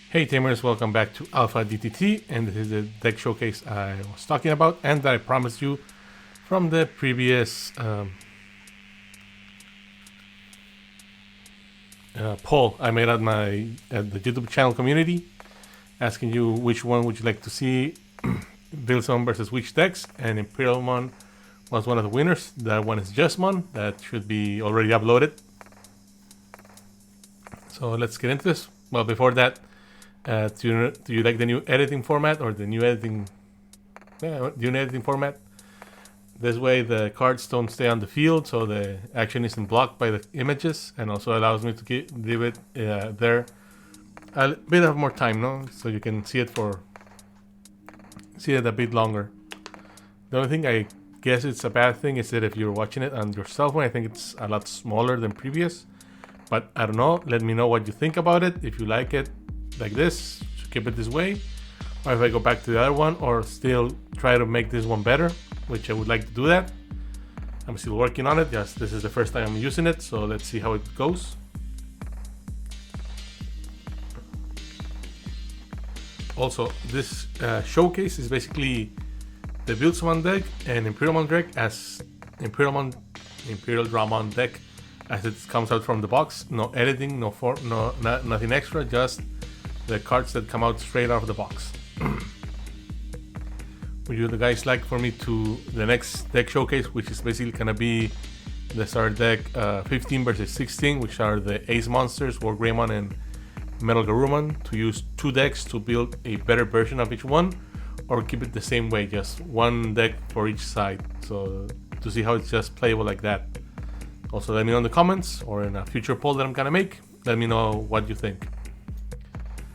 Hey Tamers, welcome back to Alpha-DTT, and this is the deck showcase I was talking about and that I promised you from the previous poll I made at the YouTube channel community, asking you which one would you like to see, Beelzemon versus which decks, and ImperialDramon was one of the winners. That one is Jesmon, that should be already uploaded. So let's get into this. Well, before that, do you like the new editing format or the new editing format? This way the cards don't stay on the field, so the action isn't blocked by the images, and also allows me to leave it there a bit of more time, no? So you can see it a bit longer. The only thing I guess it's a bad thing is that if you're watching it on your cell phone, I think it's a lot smaller than previous. But I don't know. Let me know what you think about it. If you like it like this, keep it this way, or if I go back to the other one, or still try to make this one better, which I would like to do that. I'm still working on it. Yes, this is the first time I'm using it, so let's see how it goes. Also, this showcase is basically the Beelzemon deck and ImperialDramon deck as ImperialDramon deck as it comes out from the box. No editing, nothing extra, just the cards that come out straight out of the box. Would you guys like for me to the next deck showcase, which is basically gonna be the starter deck 15 versus 16, which are the Ace monsters, War Greymon and Metal Garurumon, to use two decks to build a better version of each one, or keep it the same way, just one deck for each side, so to see how it's just playable like that. Also, let me know in the comments or in a future poll that I'm gonna make. Let me know what you think.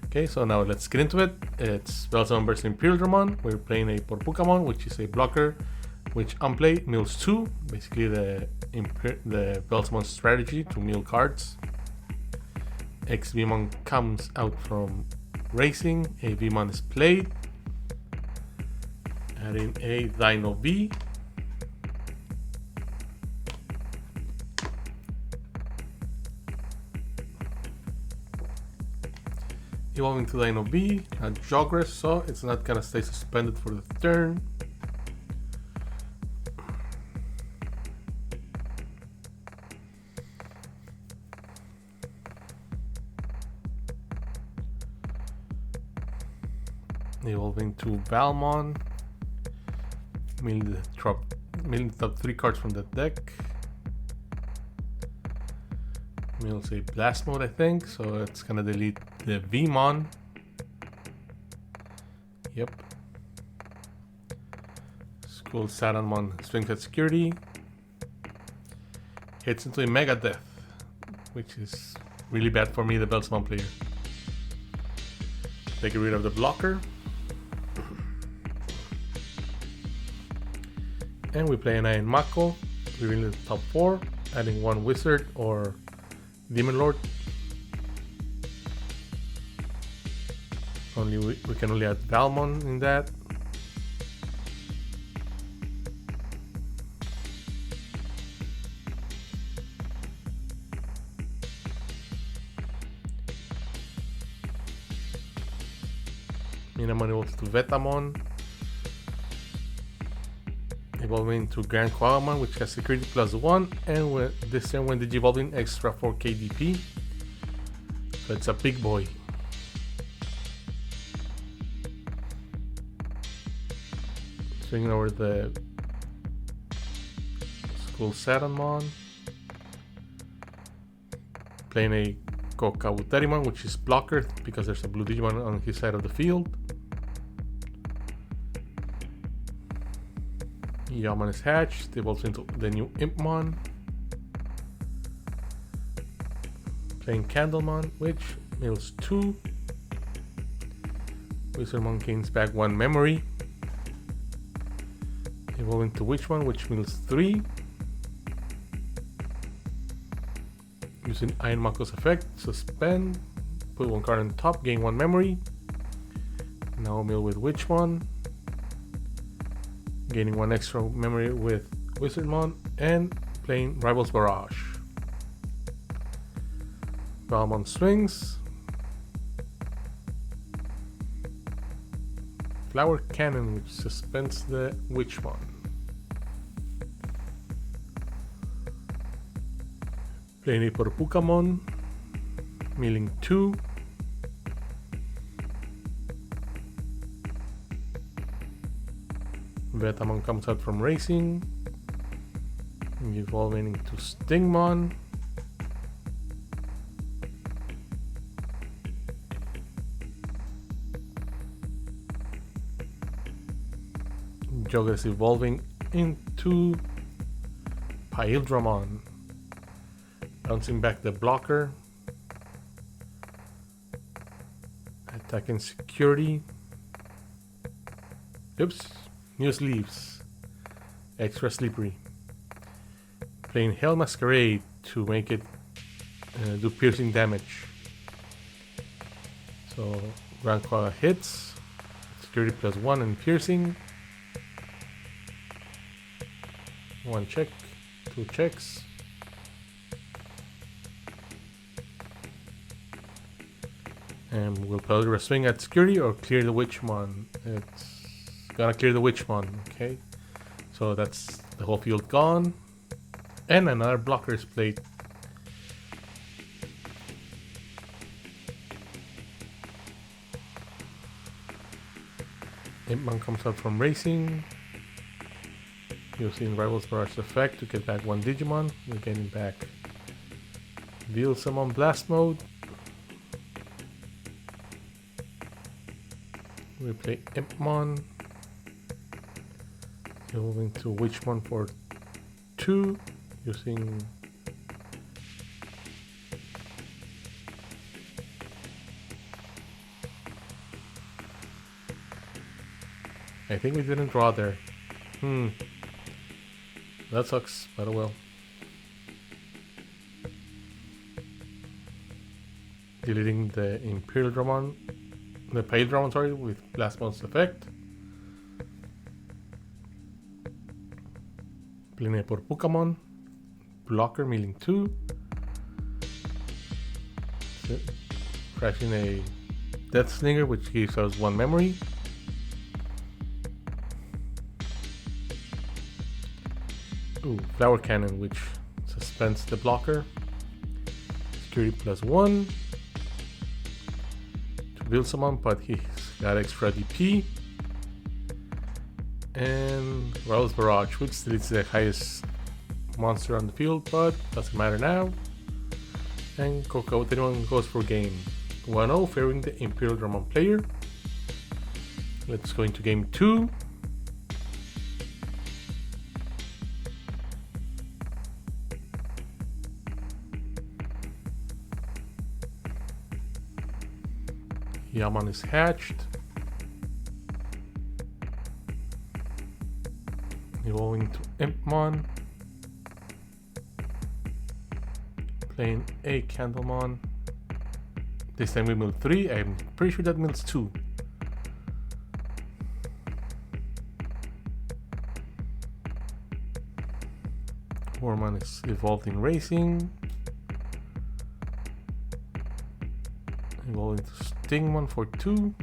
Okay, so now let's get into it. It's Beelzemon versus ImperialDramon. We're playing a Porpukamon, which is a blocker, which unplay mills 2. Basically the Beelzemon strategy to mill cards. X-Vmon comes out from racing. A Vmon is played. Adding a Dino V. Evolving to Dino B, a Jogress, so it's not gonna stay suspended for the turn. Evolving to Valmon, mill the top 3 cards from the deck. Mills a blast mode, I think, so it's gonna delete the Vmon. Yep. School Saturn swings at security. Hits into a Mega Death, which is really bad for me, the Beelzemon player. Take rid of the blocker. And we play an Iron Mako, revealing the top 4, adding 1 Wizard or Demon Lord. We can only add Valmon in that. Minamon evolves to Vetamon. Evolving to Grand Quagamon, which has security +1, and this turn when Digivolving extra 4 KDP. So it's a big boy. Swinging over the School Saturn, playing a Kokawutarimon, which is blocker because there's a blue Digimon on his side of the field. Yaman is hatched, evolves into the new Impmon. Playing Candlemon, which mills 2. Wizardmon gains back 1 memory. Evolving to Witchmon, which mills 3. Using Iron Mako's effect, suspend, put 1 card on top, gain 1 memory. Now mill with Witchmon, gaining 1 extra memory with Wizardmon, and playing Rival's Barrage. Valmon swings, Flower Cannon, which suspends the Witchmon. Playing a Porpukamon, milling 2. Betamon comes out from racing, evolving into Stingmon. Jogger is evolving into ImperialDramon, bouncing back the blocker, attacking security. Oops, new sleeves, extra slippery. Playing Hell Masquerade to make it do piercing damage. So Ranqua hits, security +1 and piercing. 1 check, 2 checks. And we'll probably swing at security or clear the Witchmon. It's gonna clear the Witchmon, okay? So that's the whole field gone. And another blocker is played. Impmon comes out from racing, using Rival's Barrage effect to get back 1 Digimon. We're getting back Beelzemon Blast Mode. We play Impmon, evolving to Witchmon for 2, using I think we didn't draw there. That sucks, but oh well. Deleting the ImperialDramon, the ImperialDramon, sorry, with Blast Mode's effect. Playing a Porpukamon, blocker, milling 2. Crashing a Death Slinger, which gives us 1 memory. Ooh, Flower Cannon, which suspends the blocker. Security +1 to Beelzemon, but he's got extra DP. And Rival's Barrage, which deletes the highest monster on the field, but doesn't matter now. And Coco-Tenmon goes for game 1-0, favoring the ImperialDramon player. Let's go into game 2. Yaman is hatched. Evolving to Impmon. Playing a Candlemon. This time we mill 3. I'm pretty sure that mills 2. Warman is evolving racing. Evolving to Stingmon for 2.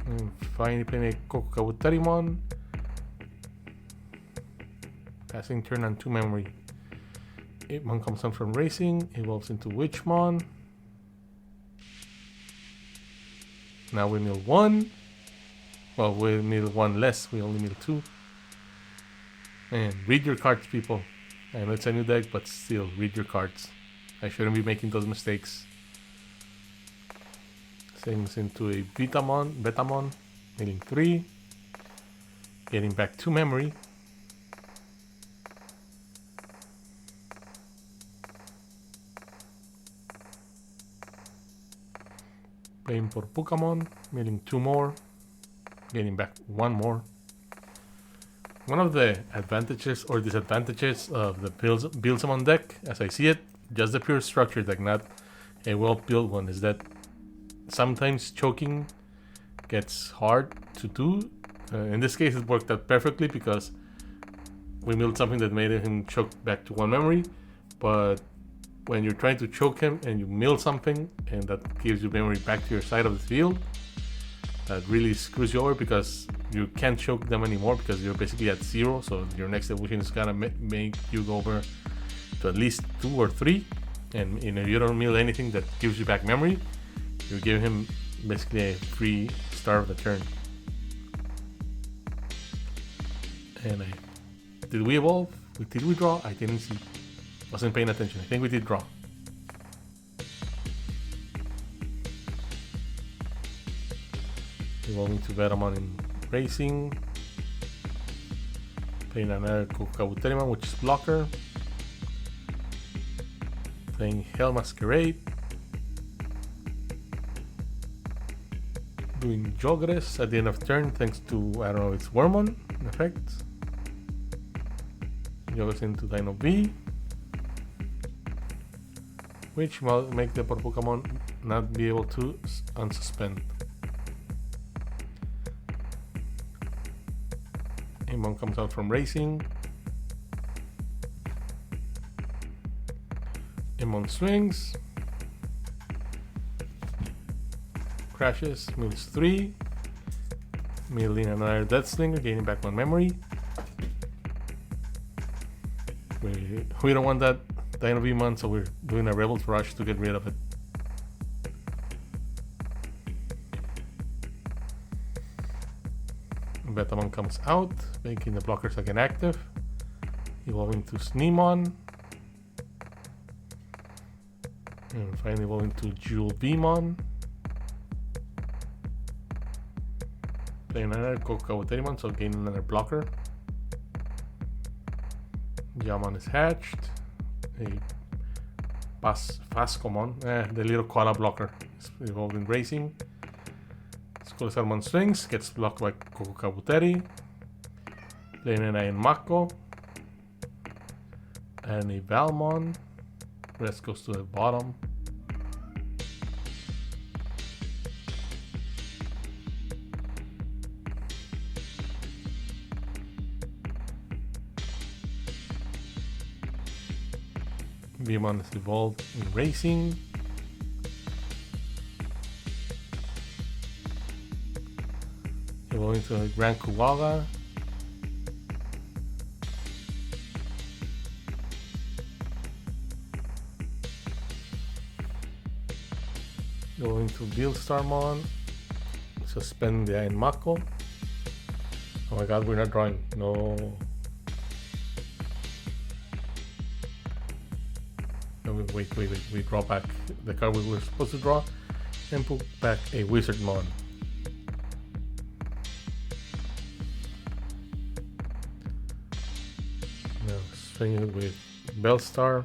And finally playing a Coco-Tenmon. Passing turn on 2 memory. Impmon comes out from racing, evolves into Witchmon. Now we mill 1. Well, we mill 1 less, we only mill 2. And read your cards, people. I know it's a new deck, but still, read your cards. I shouldn't be making those mistakes. Sends into a Betamon, milling 3. Getting back 2 memory. Playing Porpukamon, milling 2 more. Getting back 1 more. One of the advantages or disadvantages of the Beelzemon deck, as I see it, just the pure structure deck, not a well-built one, is that sometimes choking gets hard to do. In this case, it worked out perfectly because we milled something that made him choke back to 1 memory, but when you're trying to choke him and you mill something, and that gives you memory back to your side of the field. That really screws you over because you can't choke them anymore because you're basically at 0. So your next evolution is gonna make you go over to at least 2 or 3. And if you don't mill anything that gives you back memory, you give him basically a free start of the turn. And did we evolve? Did we draw? I didn't see. Wasn't paying attention. I think we did draw. Evolving to Beelzemon in Racing. Playing another Kabuterimon, which is blocker. Playing Hell Masquerade. Doing Jogres at the end of turn thanks to, I don't know, it's Wormmon effect. Jogres into Dino V, which will make the Pokemon not be able to unsuspend. Amon comes out from Racing. Amon swings. Crashes, moves 3. Milling another Death Slinger, gaining back 1 memory. We don't want that Dino V-Mon, so we're doing a Rebel's Rush to get rid of it. Betamon comes out, making the blockers again active. Evolving to Sneemon. And finally evolving to Jewel Beemon. Playing another Kabuterimon, so gaining another blocker. Jamon is hatched. A Fascomon, the little koala blocker, is evolving Racing. Skullsalmon swings, gets blocked by Kokokabuteri. Playing an Iron Mako. And a Valmon. Rest goes to the bottom. Beemon is evolved in Racing. Evolving to a Grand Kuwaga. Going to Beelzemon. Suspend the Iron Mako. Oh my god, we're not drawing. No. Wait. We draw back the card we were supposed to draw and put back a Wizardmon. Now swinging with Bellstar.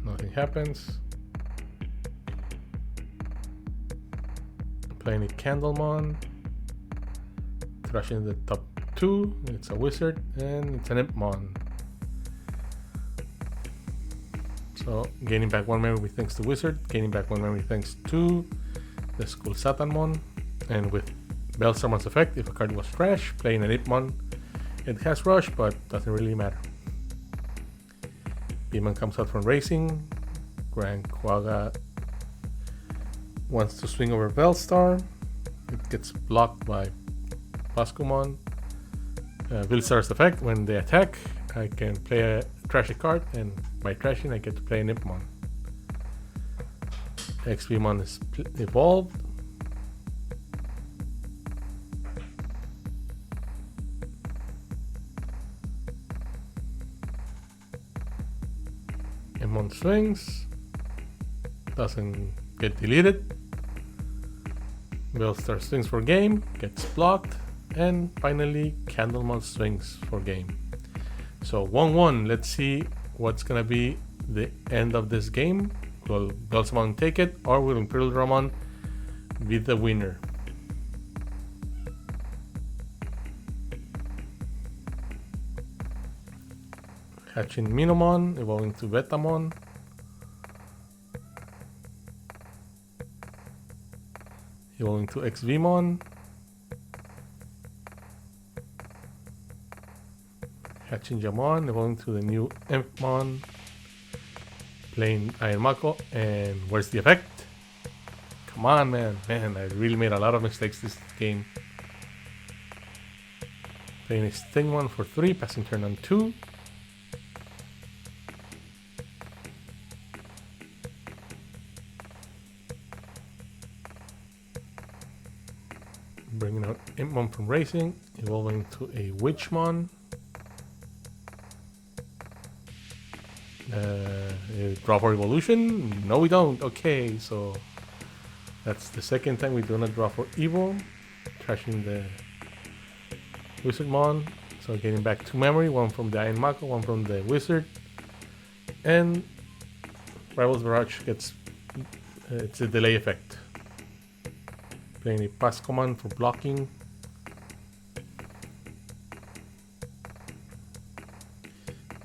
Nothing happens. Playing a Candlemon. Thrashing the top 2. It's a Wizard and it's an Impmon. So gaining back 1 memory thanks to Wizard, gaining back 1 memory thanks to the Skull Satanmon, and with Beelzemon's effect, if a card was trash, playing an Ipmon, it has Rush, but doesn't really matter. Beemon comes out from Racing, Grand Quagga wants to swing over Bellstar, it gets blocked by Pascomon. Bellstar's effect, when they attack, I can play a trashy card, and by trashing I get to play an Impmon. XVmon is evolved. Impmon swings, doesn't get deleted. Bellstar swings for game, gets blocked, and finally Candlemon swings for game. So 1-1, let's see what's gonna be the end of this game. Will Beelzemon take it, or will ImperialDramon be the winner? Hatching Minomon, evolving to Betamon. Evolving to XVmon. Catching Jamon, evolving to the new Impmon, playing Iron Mako, and where's the effect? Come on, man. Man, I really made a lot of mistakes this game. Playing a Stingmon for 3, passing turn on 2. Bringing out Impmon from Racing, evolving to a Witchmon. Draw for evolution? No, we don't. Okay, so that's the second time we do not draw for Evo. Trashing the Wizardmon. So getting back 2 memory, one from the Iron Mako, one from the Wizard. And Rival's Barrage gets it's a delay effect. Playing a pass command for blocking.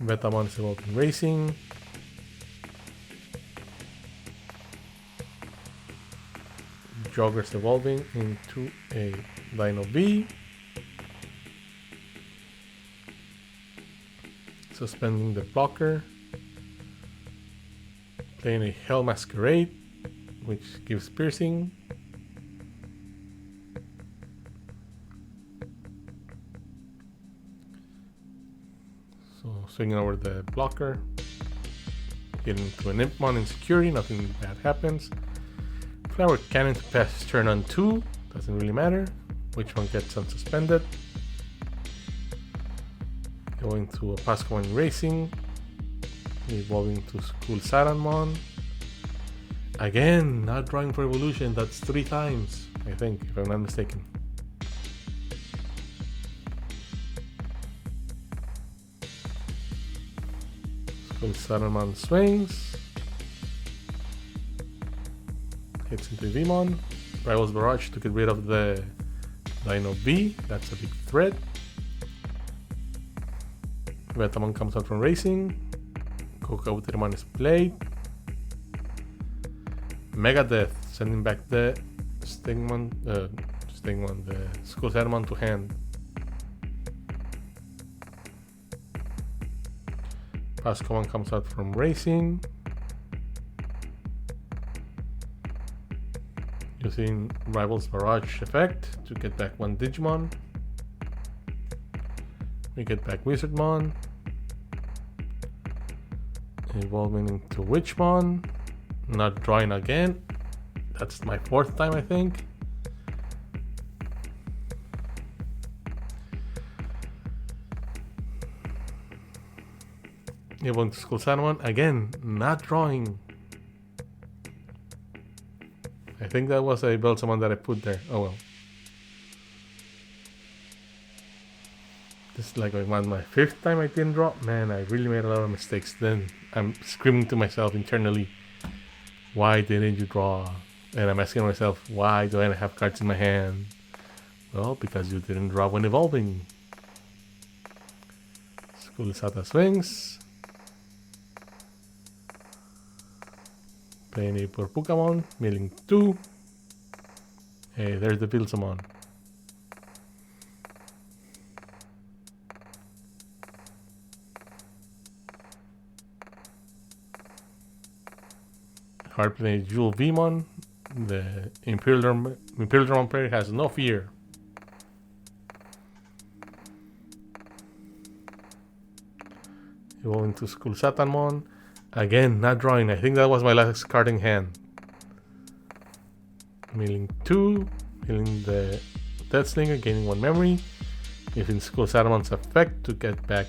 Betamon is evolving Racing. Jogger's evolving into a Dino B. Suspending the blocker. Playing a Hell Masquerade, which gives piercing. So swinging over the blocker. Getting to an Impmon in security, nothing bad happens. Flower Cannon to pass turn on 2, doesn't really matter. Which one gets unsuspended. Going to a pass command Racing. Evolving to School Saranmon. Again, not drawing for evolution, that's 3 times, I think, if I'm not mistaken. School Saranmon swings. Hits into Vmon. Rival's Barrage to get rid of the Dino B, that's a big threat. Betamon comes out from Racing. Coca-Uterman is played. Mega Death, sending back the Stingmon, the School Saranmon to hand. Pass command comes out from Racing. Using Rival's Barrage effect to get back 1 Digimon. We get back Wizardmon. Evolving into Witchmon. Not drawing again. That's my 4th time, I think. Evolving to School Saramon. Again, not drawing. I think that was a Beelzemon that I put there. Oh well. This is like my 5th time I didn't draw. Man, I really made a lot of mistakes. Then I'm screaming to myself internally, why didn't you draw? And I'm asking myself, why do I not have cards in my hand? Well, because you didn't draw when evolving. School Sata swings. Playing a Pokemon, milling 2. Hey, there's the Beelzemon. Hard play Jewel Vmon. The ImperialDramon player has no fear. Evolving to School Satanmon. Again, not drawing. I think that was my last card in hand. Milling 2. Milling the Death Slinger, gaining 1 memory. Using School Satamon's effect to get back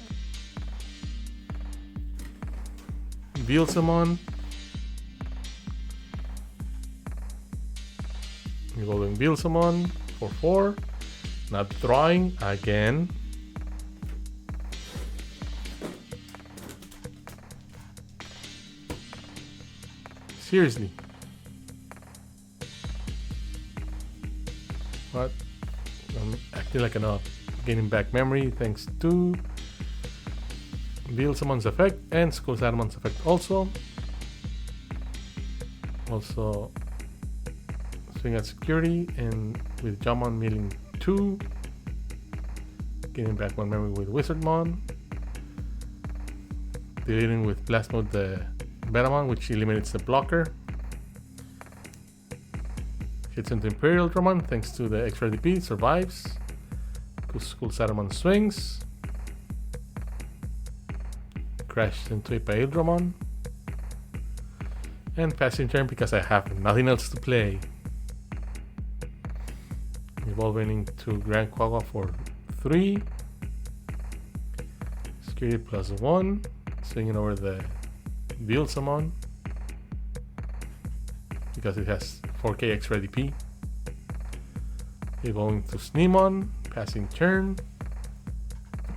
Beelzemon. Evolving Beelzemon for 4. Not drawing again. Seriously. What? I'm acting like an up. Gaining back memory thanks to Beelzemon's effect and School Saramon's effect also. Also swing at security and with Jamon milling 2. Gaining back 1 memory with Wizardmon. Activating with Blast Mode the Beelzemon, which eliminates the blocker. Hits into ImperialDramon thanks to the extra DP, survives. Cool Saruman swings. Crashes into ImperialDramon. And passing turn because I have nothing else to play. Evolving into Grand Quagga for 3. Security +1. Swinging over the Beelzemon because it has 4k extra DP. Evolving to Jesmon, passing turn.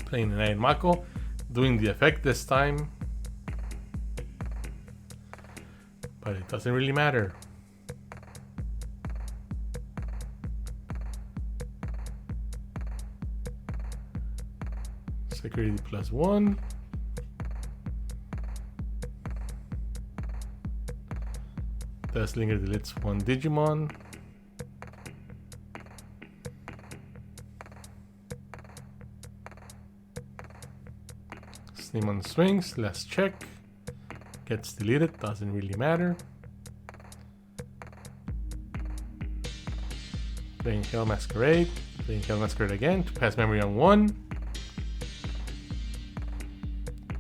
Playing an Iron Mako, doing the effect this time. But it doesn't really matter. Security +1. Deathslinger deletes one Digimon. Jesmon swings, last check. Gets deleted, doesn't really matter. Playing Hell Masquerade. Playing Hell Masquerade again to pass memory on 1.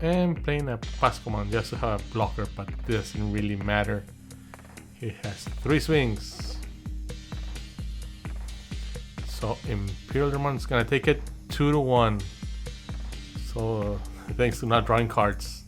And playing a Pascomon just to have a blocker, but doesn't really matter. He has 3 swings. So ImperialDramon is gonna take it 2-1. So thanks to not drawing cards.